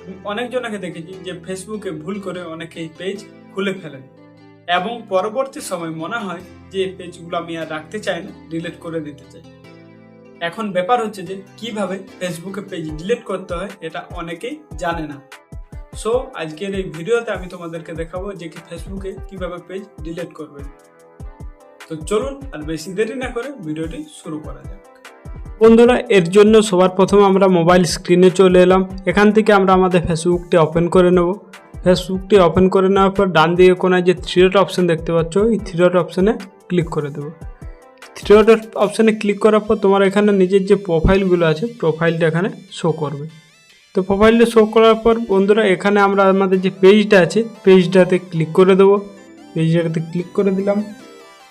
আমি অনেকজনকে দেখেছি যে ফেসবুকে ভুল করে অনেকেই পেজ খুলে ফেলেন এবং পরবর্তী সময় মনে হয় যে এই পেজগুলো আমি আর রাখতে চাই না, ডিলিট করে দিতে চাই। এখন ব্যাপার হচ্ছে যে কিভাবে ফেসবুকে পেজ ডিলিট করতে হয় এটা অনেকেই জানে না। সো আজকের এই ভিডিওতে আমি তোমাদেরকে দেখাবো যে কি ফেসবুকে কিভাবে পেজ ডিলিট করবে। তো চলুন আর বেশি দেরি না করে ভিডিওটি শুরু করা যাক। বন্ধুরা, এর জন্য সবার প্রথমে আমরা মোবাইল স্ক্রিনে চলে এলাম। এখান থেকে আমরা আমাদের ফেসবুকটি ওপেন করে নেব। ফেসবুকটি ওপেন করে নেওয়ার পর ডান দিকে কোনায় যে থ্রি ডট অপশন দেখতে পাচ্ছ, এই থ্রি ডট অপশনে ক্লিক করে দেবো। থ্রি ডট অপশানে ক্লিক করার পর তোমার এখানে নিজের যে প্রোফাইলগুলো আছে প্রোফাইলটা এখানে শো করবে। তো প্রোফাইলটা শো করার পর বন্ধুরা এখানে আমরা আমাদের যে পেজটা আছে পেজটাতে ক্লিক করে দেবো। পেজটাতে ক্লিক করে দিলাম।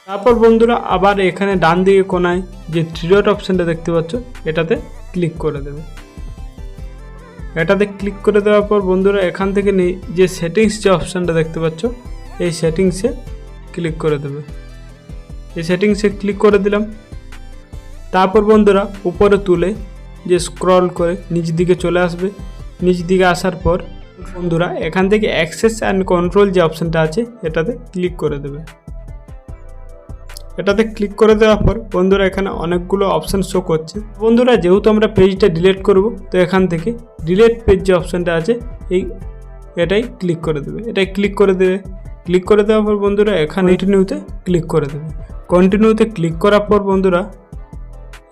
তারপর বন্ধুরা আবার এখানে ডান দিকে কোনায় যে থ্রি ডট অপশানটা দেখতে পাচ্ছ এটাতে ক্লিক করে দেবে। এটাতে ক্লিক করে দেওয়ার পর বন্ধুরা এখান থেকে যে সেটিংস যে অপশানটা দেখতে পাচ্ছ এই সেটিংসে ক্লিক করে দেবে। এই সেটিংসে ক্লিক করে দিলাম। তারপর বন্ধুরা উপরে তুলে যে স্ক্রল করে নিচ দিকে চলে আসবে। নিচ দিকে আসার পর বন্ধুরা এখান থেকে অ্যাক্সেস অ্যান্ড কন্ট্রোল যে অপশানটা আছে এটাতে ক্লিক করে দেবে। এটাতে ক্লিক করে দেওয়ার পর বন্ধুরা এখানে অনেকগুলো অপশান শো করছে। বন্ধুরা যেহেতু আমরা পেজটা ডিলিট করব তো এখান থেকে ডিলিট পেজ যে অপশানটা আছে এটাই ক্লিক করে দেবে। এটাই ক্লিক করে দেবে। ক্লিক করে দেওয়ার পর বন্ধুরা এখানে কন্টিনিউতে ক্লিক করে দেবে। কন্টিনিউতে ক্লিক করার পর বন্ধুরা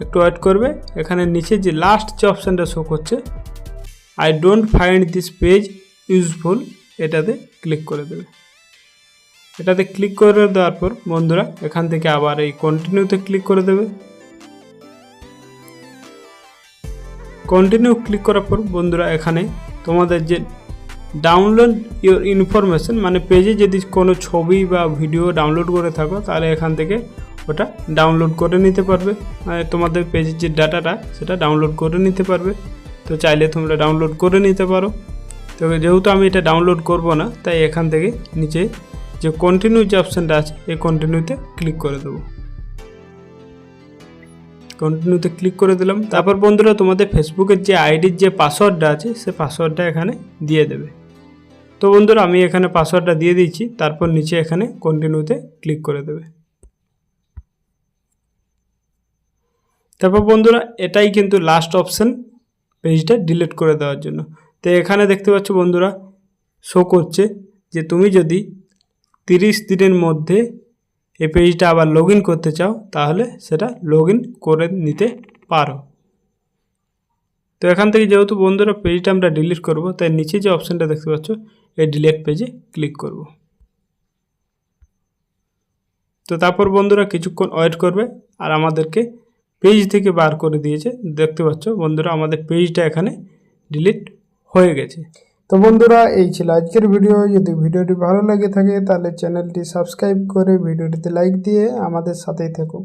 একটু ওয়েট করবে। এখানে নিচে যে লাস্ট যে অপশানটা শো করছে I don't find this page useful এটাতে ক্লিক করে দেবে। এটাতে ক্লিক করে দেওয়ার পর বন্ধুরা এখান থেকে আবার এই কন্টিনিউতে ক্লিক করে দেবে। কন্টিনিউ ক্লিক করার পর বন্ধুরা এখানে তোমাদের যে ডাউনলোড ইউর ইনফরমেশন মানে পেজে যদি কোনো ছবি বা ভিডিও ডাউনলোড করে থাকো তাহলে এখান থেকে ওটা ডাউনলোড করে নিতে পারবে। মানে তোমাদের পেজের যে ডাটাটা সেটা ডাউনলোড করে নিতে পারবে। তো চাইলে তোমরা ডাউনলোড করে নিতে পারো। তো যেহেতু আমি এটা ডাউনলোড করব না তাই এখান থেকে নিচে যে কন্টিনিউ যে অপশানটা আছে এই কন্টিনিউতে ক্লিক করে দেবো। কন্টিনিউতে ক্লিক করে দিলাম। তারপর বন্ধুরা তোমাদের ফেসবুকের যে আইডির যে পাসওয়ার্ডটা আছে সে পাসওয়ার্ডটা এখানে দিয়ে দেবে। তো বন্ধুরা আমি এখানে পাসওয়ার্ডটা দিয়ে দিচ্ছি। তারপর নিচে এখানে কন্টিনিউতে ক্লিক করে দেবে। তারপর বন্ধুরা এটাই কিন্তু লাস্ট অপশান পেজটা ডিলিট করে দেওয়ার জন্য। তো এখানে দেখতে পাচ্ছ বন্ধুরা শো করছে যে তুমি যদি 30 দিনের মধ্যে এই পেজটা আবার লগ ইন করতে চাও তাহলে সেটা লগ ইন করে নিতে পারো। তো এখান থেকে যেহেতু বন্ধুরা পেজটা আমরা ডিলিট করব তাই নিচে যে অপশানটা দেখতে পাচ্ছ এই ডিলিট পেজে ক্লিক করব। তো তারপর বন্ধুরা কিছুক্ষণ ওয়েট করবে আর আমাদেরকে পেজ থেকে বার করে দিয়েছে। দেখতে পাচ্ছ বন্ধুরা আমাদের পেজটা এখানে ডিলিট হয়ে গেছে। তো বন্ধুরা এই ছিল আজকের ভিডিও। যদি ভিডিওটি ভালো লাগে থাকে তাহলে চ্যানেলটি সাবস্ক্রাইব করে ভিডিওটিতে লাইক দিয়ে আমাদের সাথেই থাকুন।